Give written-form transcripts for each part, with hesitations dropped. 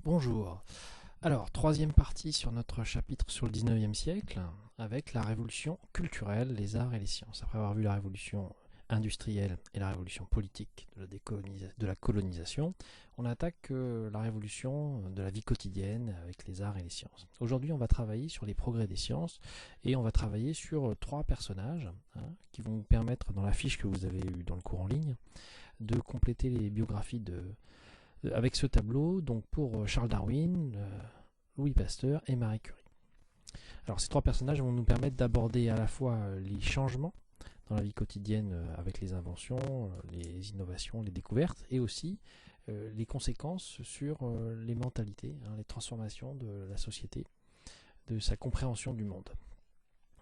Bonjour. Alors, troisième partie sur notre chapitre sur le 19e siècle, avec la révolution culturelle, les arts et les sciences. Après avoir vu la révolution industrielle et la révolution politique de la colonisation, on attaque la révolution de la vie quotidienne avec les arts et les sciences. Aujourd'hui, on va travailler sur les progrès des sciences et on va travailler sur trois personnages qui vont vous permettre, dans la fiche que vous avez eue dans le cours en ligne, de compléter les biographies avec ce tableau, donc pour Charles Darwin, Louis Pasteur et Marie Curie. Alors ces trois personnages vont nous permettre d'aborder à la fois les changements dans la vie quotidienne avec les inventions, les innovations, les découvertes, et aussi les conséquences sur les mentalités, les transformations de la société, de sa compréhension du monde.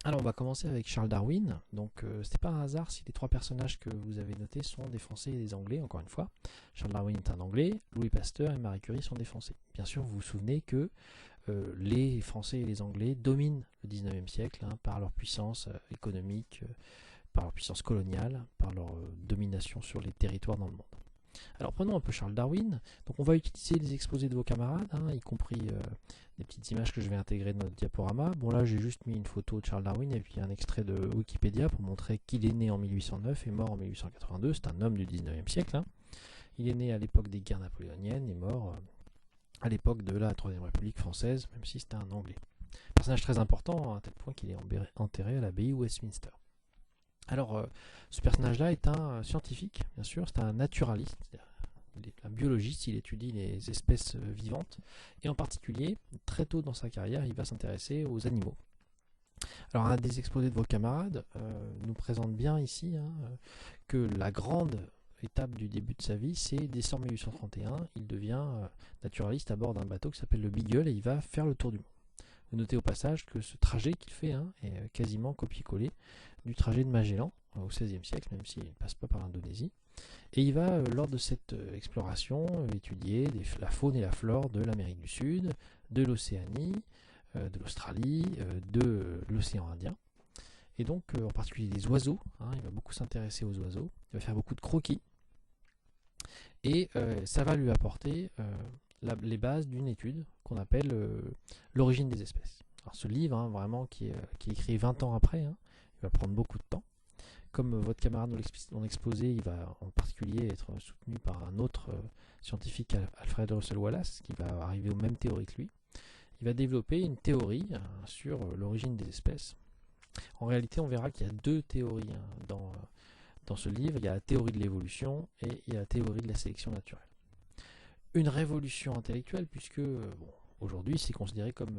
Alors on va commencer avec Charles Darwin. Donc ce n'est pas un hasard si les trois personnages que vous avez notés sont des Français et des Anglais, encore une fois. Charles Darwin est un Anglais, Louis Pasteur et Marie Curie sont des Français. Bien sûr, vous vous souvenez que les Français et les Anglais dominent le 19e siècle par leur puissance économique, par leur puissance coloniale, par leur domination sur les territoires dans le monde. Alors prenons un peu Charles Darwin. Donc on va utiliser les exposés de vos camarades, y compris des petites images que je vais intégrer dans notre diaporama. Bon là j'ai juste mis une photo de Charles Darwin et puis un extrait de Wikipédia pour montrer qu'il est né en 1809 et mort en 1882. C'est un homme du 19e siècle. Il est né à l'époque des guerres napoléoniennes et mort à l'époque de la Troisième République française, même si c'était un Anglais. Personnage très important à tel point qu'il est enterré à l'abbaye Westminster. Alors, ce personnage-là est un scientifique, bien sûr, c'est un naturaliste, il est un biologiste, il étudie les espèces vivantes, et en particulier, très tôt dans sa carrière, il va s'intéresser aux animaux. Alors, un des exposés de vos camarades nous présente bien ici que la grande étape du début de sa vie, c'est décembre 1831, il devient naturaliste à bord d'un bateau qui s'appelle le Beagle, et il va faire le tour du monde. Vous notez au passage que ce trajet qu'il fait est quasiment copié-collé du trajet de Magellan au XVIe siècle, même s'il ne passe pas par l'Indonésie. Et il va, lors de cette exploration, étudier la faune et la flore de l'Amérique du Sud, de l'Océanie, de l'Australie, de l'océan Indien. Et donc, en particulier les oiseaux, il va beaucoup s'intéresser aux oiseaux, il va faire beaucoup de croquis, et ça va lui apporter les bases d'une étude qu'on appelle l'origine des espèces. Alors ce livre, vraiment, qui est écrit 20 ans après, il va prendre beaucoup de temps. Comme votre camarade dans l'exposé, il va en particulier être soutenu par un autre scientifique, Alfred Russel Wallace, qui va arriver aux mêmes théories que lui. Il va développer une théorie sur l'origine des espèces. En réalité, on verra qu'il y a deux théories dans ce livre. Il y a la théorie de l'évolution et il y a la théorie de la sélection naturelle. Une révolution intellectuelle, puisque aujourd'hui c'est considéré comme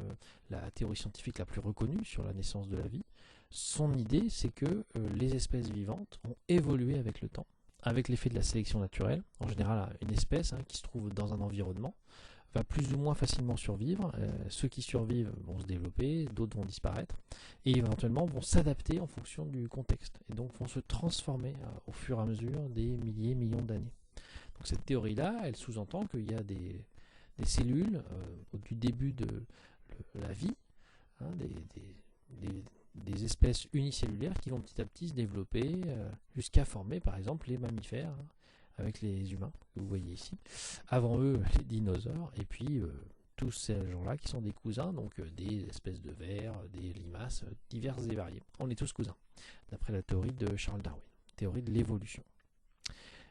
la théorie scientifique la plus reconnue sur la naissance de la vie. Son idée, c'est que les espèces vivantes ont évolué avec le temps, avec l'effet de la sélection naturelle. En général, une espèce qui se trouve dans un environnement va plus ou moins facilement survivre. Ceux qui survivent vont se développer, d'autres vont disparaître, et éventuellement vont s'adapter en fonction du contexte, et donc vont se transformer au fur et à mesure des millions d'années. Donc cette théorie-là, elle sous-entend qu'il y a des cellules du début de la vie, des espèces unicellulaires qui vont petit à petit se développer jusqu'à former par exemple les mammifères avec les humains que vous voyez ici. Avant eux, les dinosaures, et puis tous ces gens-là qui sont des cousins, donc des espèces de vers, des limaces diverses et variées. On est tous cousins, d'après la théorie de Charles Darwin, théorie de l'évolution.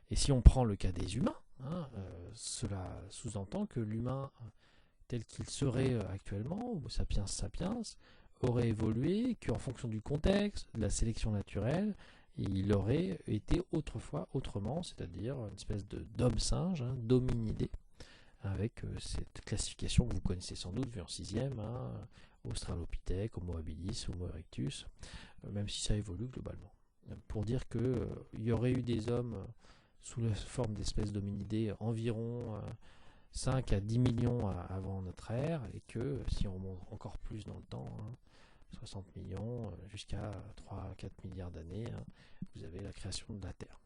Et si on prend le cas des humains, cela sous-entend que l'humain tel qu'il serait actuellement, ou sapiens sapiens, aurait évolué, qu'en fonction du contexte, de la sélection naturelle, il aurait été autrefois autrement, c'est-à-dire une espèce d'homme-singe, d'hominidé, avec cette classification que vous connaissez sans doute, vue en 6e, Australopithèque, Homo habilis, Homo erectus, même si ça évolue globalement. Pour dire qu'il y aurait eu des hommes sous la forme d'espèces d'hominidés environ 5 à 10 millions avant notre ère, et que si on remonte encore plus dans le temps, 60 millions jusqu'à 3 à 4 milliards d'années, vous avez la création de la Terre.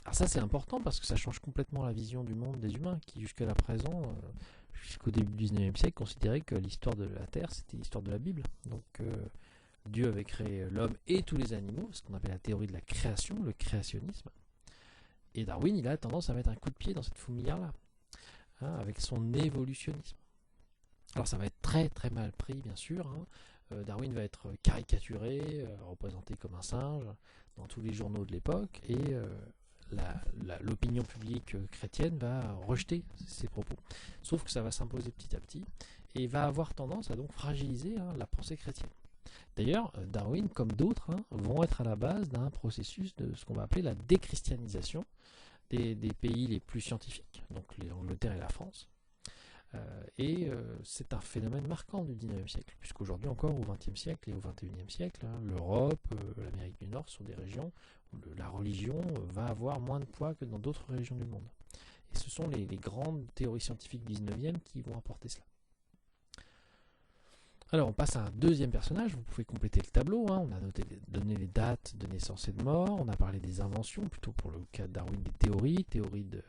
Alors ça c'est important parce que ça change complètement la vision du monde des humains qui jusqu'à la présent, jusqu'au début du 19e siècle, considéraient que l'histoire de la Terre c'était l'histoire de la Bible. Donc Dieu avait créé l'homme et tous les animaux, ce qu'on appelle la théorie de la création, le créationnisme. Et Darwin, il a tendance à mettre un coup de pied dans cette fourmilière-là. hein, avec son évolutionnisme. Alors ça va être très très mal pris, bien sûr. Darwin va être caricaturé, représenté comme un singe dans tous les journaux de l'époque, et l'opinion publique chrétienne va rejeter ces propos. Sauf que ça va s'imposer petit à petit, et va avoir tendance à donc fragiliser la pensée chrétienne. D'ailleurs, Darwin, comme d'autres, vont être à la base d'un processus de ce qu'on va appeler la déchristianisation des pays les plus scientifiques, donc l'Angleterre et la France. C'est un phénomène marquant du 19e siècle, puisqu'aujourd'hui encore au 20e siècle et au 21e siècle, l'Europe, l'Amérique du Nord sont des régions où la religion va avoir moins de poids que dans d'autres régions du monde. Et ce sont les grandes théories scientifiques du 19e qui vont apporter cela. Alors on passe à un deuxième personnage, vous pouvez compléter le tableau, on a donné les dates de naissance et de mort, on a parlé des inventions, plutôt pour le cas de Darwin des théories de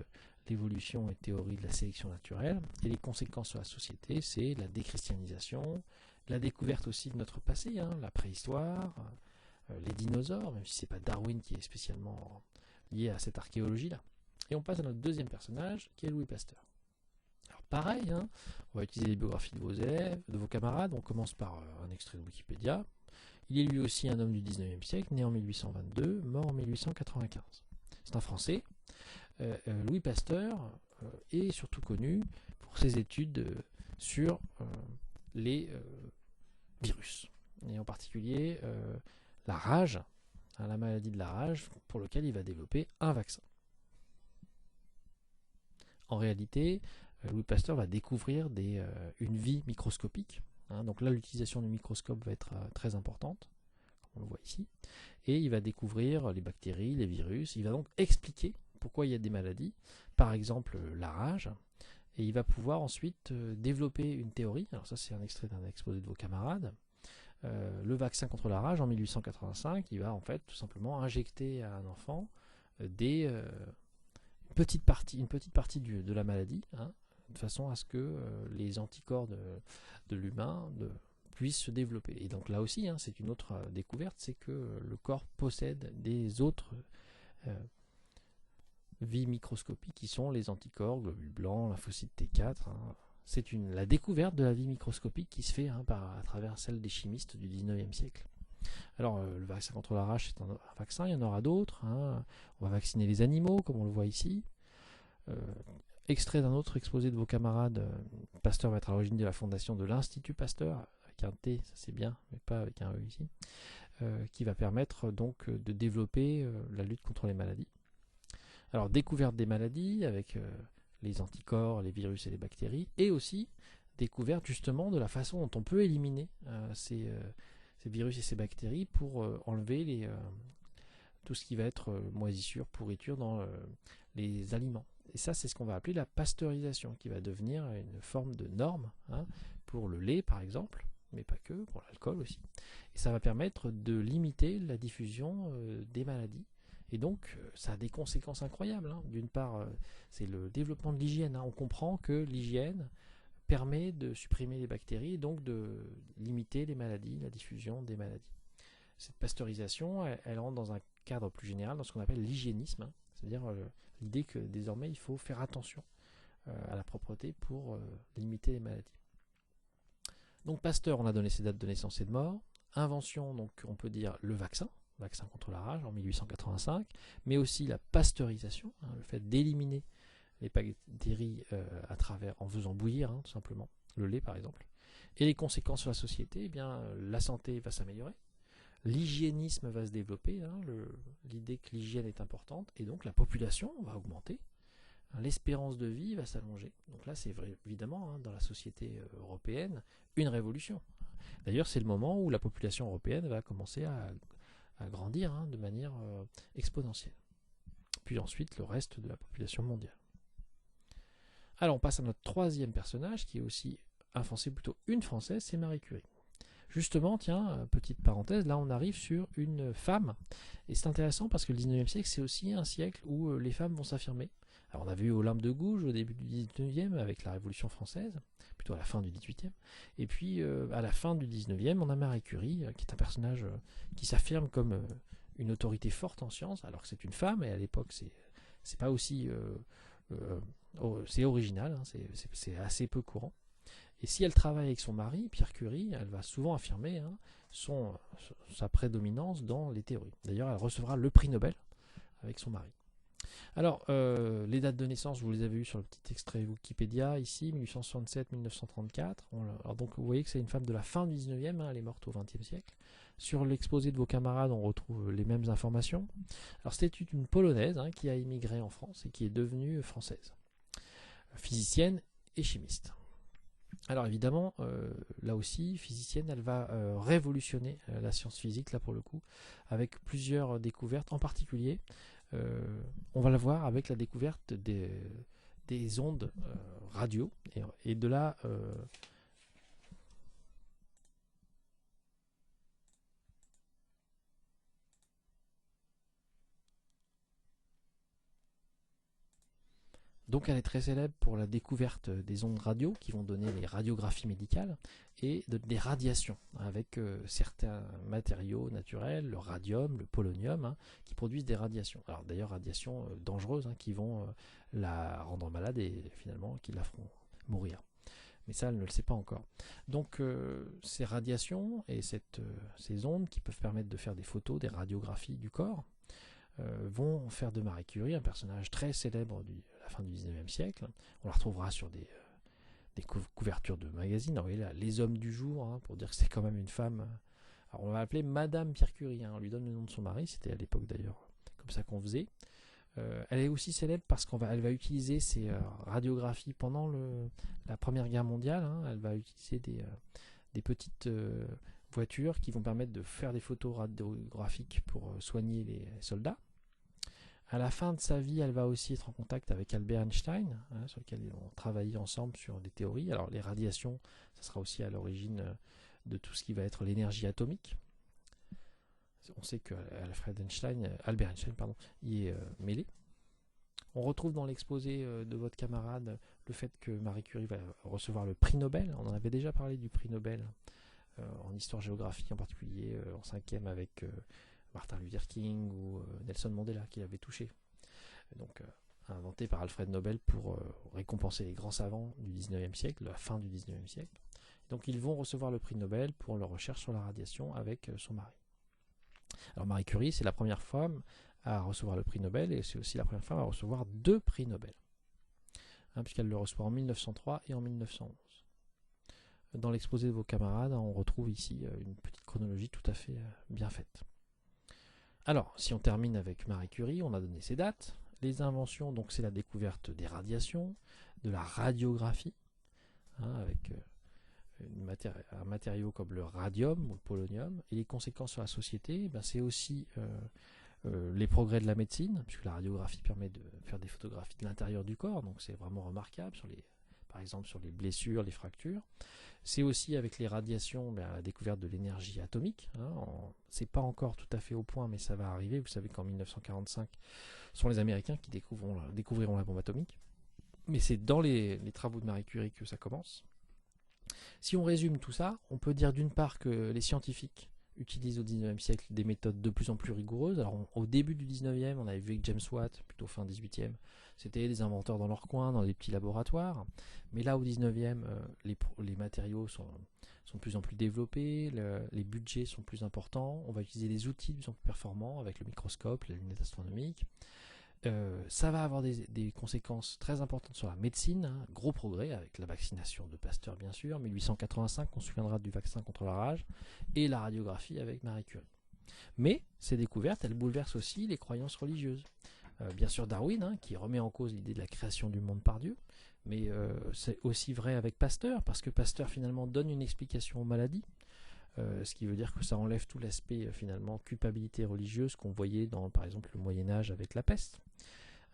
l'évolution et théorie de la sélection naturelle, et les conséquences sur la société, c'est la déchristianisation, la découverte aussi de notre passé, la préhistoire, les dinosaures, même si ce n'est pas Darwin qui est spécialement lié à cette archéologie-là. Et on passe à notre deuxième personnage, qui est Louis Pasteur. Alors pareil, on va utiliser les biographies de vos élèves, de vos camarades, on commence par un extrait de Wikipédia. Il est lui aussi un homme du 19e siècle, né en 1822, mort en 1895. C'est un Français. Louis Pasteur est surtout connu pour ses études sur les virus, et en particulier la rage, la maladie de la rage, pour laquelle il va développer un vaccin. En réalité, Louis Pasteur va découvrir une vie microscopique, donc là l'utilisation du microscope va être très importante, comme on le voit ici, et il va découvrir les bactéries, les virus, il va donc expliquer pourquoi il y a des maladies, par exemple la rage, et il va pouvoir ensuite développer une théorie. Alors ça c'est un extrait d'un exposé de vos camarades. Le vaccin contre la rage en 1885, il va en fait tout simplement injecter à un enfant une petite partie de la maladie, de façon à ce que les anticorps de l'humain puissent se développer. Et donc là aussi, c'est une autre découverte, c'est que le corps possède des autres vie microscopique qui sont les anticorps, globules blancs, lymphocytes T4. C'est la découverte de la vie microscopique qui se fait à travers celle des chimistes du 19e siècle. Alors le vaccin contre la rage, c'est un vaccin, il y en aura d'autres. On va vacciner les animaux, comme on le voit ici. Extrait d'un autre exposé de vos camarades, Pasteur va être à l'origine de la fondation de l'Institut Pasteur, avec un T, ça c'est bien, mais pas avec un E ici, qui va permettre donc de développer la lutte contre les maladies. Alors, découverte des maladies avec les anticorps, les virus et les bactéries, et aussi découverte justement de la façon dont on peut éliminer ces virus et ces bactéries pour enlever tout ce qui va être moisissure, pourriture dans les aliments. Et ça, c'est ce qu'on va appeler la pasteurisation, qui va devenir une forme de norme pour le lait, par exemple, mais pas que, pour l'alcool aussi. Et ça va permettre de limiter la diffusion des maladies. Et donc, ça a des conséquences incroyables. D'une part, c'est le développement de l'hygiène. On comprend que l'hygiène permet de supprimer les bactéries et donc de limiter les maladies, la diffusion des maladies. Cette pasteurisation, elle rentre dans un cadre plus général, dans ce qu'on appelle l'hygiénisme, c'est-à-dire l'idée que désormais il faut faire attention à la propreté pour limiter les maladies. Donc Pasteur, on a donné ses dates de naissance et de mort. Invention, donc on peut dire le vaccin contre la rage en 1885, mais aussi la pasteurisation, le fait d'éliminer les bactéries en faisant bouillir tout simplement le lait par exemple. Et les conséquences sur la société, la santé va s'améliorer, l'hygiénisme va se développer, l'idée que l'hygiène est importante, et donc la population va augmenter, l'espérance de vie va s'allonger. Donc là c'est évidemment dans la société européenne une révolution. D'ailleurs c'est le moment où la population européenne va commencer à grandir de manière exponentielle. Puis ensuite le reste de la population mondiale. Alors on passe à notre troisième personnage qui est aussi un Français, plutôt une Française, c'est Marie Curie. Justement, tiens, petite parenthèse, là on arrive sur une femme, et c'est intéressant parce que le 19e siècle c'est aussi un siècle où les femmes vont s'affirmer. Alors on a vu Olympe de Gouges au début du 19e avec la Révolution française, plutôt à la fin du 18e, et puis à la fin du 19e on a Marie Curie qui est un personnage qui s'affirme comme une autorité forte en sciences, alors que c'est une femme, et à l'époque c'est pas aussi C'est original, hein, c'est assez peu courant. Et si elle travaille avec son mari, Pierre Curie, elle va souvent affirmer hein, sa prédominance dans les théories. D'ailleurs, elle recevra le prix Nobel avec son mari. Alors, les dates de naissance, vous les avez vues sur le petit extrait Wikipédia, ici, 1867-1934. Alors donc, vous voyez que c'est une femme de la fin du 19e, hein, elle est morte au 20e siècle. Sur l'exposé de vos camarades, on retrouve les mêmes informations. Alors, c'était une Polonaise hein, qui a immigré en France et qui est devenue française. Physicienne et chimiste. Alors évidemment, là aussi, physicienne, elle va révolutionner la science physique, là pour le coup, avec plusieurs découvertes, en particulier, on va la voir avec la découverte des ondes radio, et de la... Donc elle est très célèbre pour la découverte des ondes radio qui vont donner les radiographies médicales et des radiations avec certains matériaux naturels, le radium, le polonium, hein, qui produisent des radiations. Alors d'ailleurs radiations dangereuses hein, qui vont la rendre malade et finalement qui la feront mourir. Mais ça, elle ne le sait pas encore. Donc ces radiations et ces ondes qui peuvent permettre de faire des photos, des radiographies du corps, vont faire de Marie Curie un personnage très célèbre de la fin du 19e siècle. On la retrouvera sur des couvertures de magazines. Alors, vous voyez là, les hommes du jour, hein, pour dire que c'est quand même une femme. Alors, on va l'appeler Madame Pierre Curie. Hein, on lui donne le nom de son mari. C'était à l'époque d'ailleurs comme ça qu'on faisait. Elle est aussi célèbre parce qu'elle va utiliser ses radiographies pendant la Première Guerre mondiale. Hein, elle va utiliser des petites voitures qui vont permettre de faire des photos radiographiques pour soigner les soldats. À la fin de sa vie, elle va aussi être en contact avec Albert Einstein, hein, sur lequel ils vont travailler ensemble sur des théories. Alors les radiations, ça sera aussi à l'origine de tout ce qui va être l'énergie atomique. On sait que Albert Einstein y est mêlé. On retrouve dans l'exposé de votre camarade le fait que Marie Curie va recevoir le prix Nobel. On en avait déjà parlé du prix Nobel en histoire-géographie, en particulier en 5e avec Martin Luther King ou Nelson Mandela qui l'avait touché. Donc inventé par Alfred Nobel pour récompenser les grands savants du 19e siècle, la fin du 19e siècle. Donc ils vont recevoir le prix Nobel pour leur recherche sur la radiation avec son mari. Alors Marie Curie, c'est la première femme à recevoir le prix Nobel et c'est aussi la première femme à recevoir 2 prix Nobel. Hein, puisqu'elle le reçoit en 1903 et en 1911. Dans l'exposé de vos camarades, on retrouve ici une petite chronologie tout à fait bien faite. Alors, si on termine avec Marie Curie, on a donné ses dates. Les inventions, donc c'est la découverte des radiations, de la radiographie, hein, avec un matériau comme le radium ou le polonium. Et les conséquences sur la société, ben, c'est aussi les progrès de la médecine, puisque la radiographie permet de faire des photographies de l'intérieur du corps, donc c'est vraiment remarquable, par exemple sur les blessures, les fractures. C'est aussi avec les radiations la découverte de l'énergie atomique. Hein, c'est pas encore tout à fait au point, mais ça va arriver. Vous savez qu'en 1945, ce sont les Américains qui découvriront la bombe atomique. Mais c'est dans les travaux de Marie Curie que ça commence. Si on résume tout ça, on peut dire d'une part que les scientifiques utilisent au 19e siècle des méthodes de plus en plus rigoureuses. Alors au début du 19e, on avait vu que James Watt, plutôt fin 18e, c'était des inventeurs dans leur coin, dans des petits laboratoires. Mais là au 19e, les matériaux sont de plus en plus développés, les budgets sont plus importants, on va utiliser des outils de plus en plus performants avec le microscope, les lunettes astronomiques. Ça va avoir des conséquences très importantes sur la médecine, hein, gros progrès avec la vaccination de Pasteur bien sûr, 1885 on se souviendra du vaccin contre la rage, et la radiographie avec Marie Curie. Mais ces découvertes, elles bouleversent aussi les croyances religieuses. Bien sûr Darwin, hein, qui remet en cause l'idée de la création du monde par Dieu, mais c'est aussi vrai avec Pasteur, parce que Pasteur finalement donne une explication aux maladies, ce qui veut dire que ça enlève tout l'aspect finalement culpabilité religieuse qu'on voyait dans par exemple le Moyen-Âge avec la peste.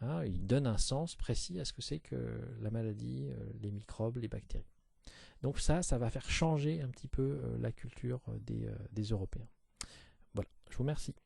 Hein, il donne un sens précis à ce que c'est que la maladie, les microbes, les bactéries. Donc ça va faire changer un petit peu la culture des Européens. Voilà, je vous remercie.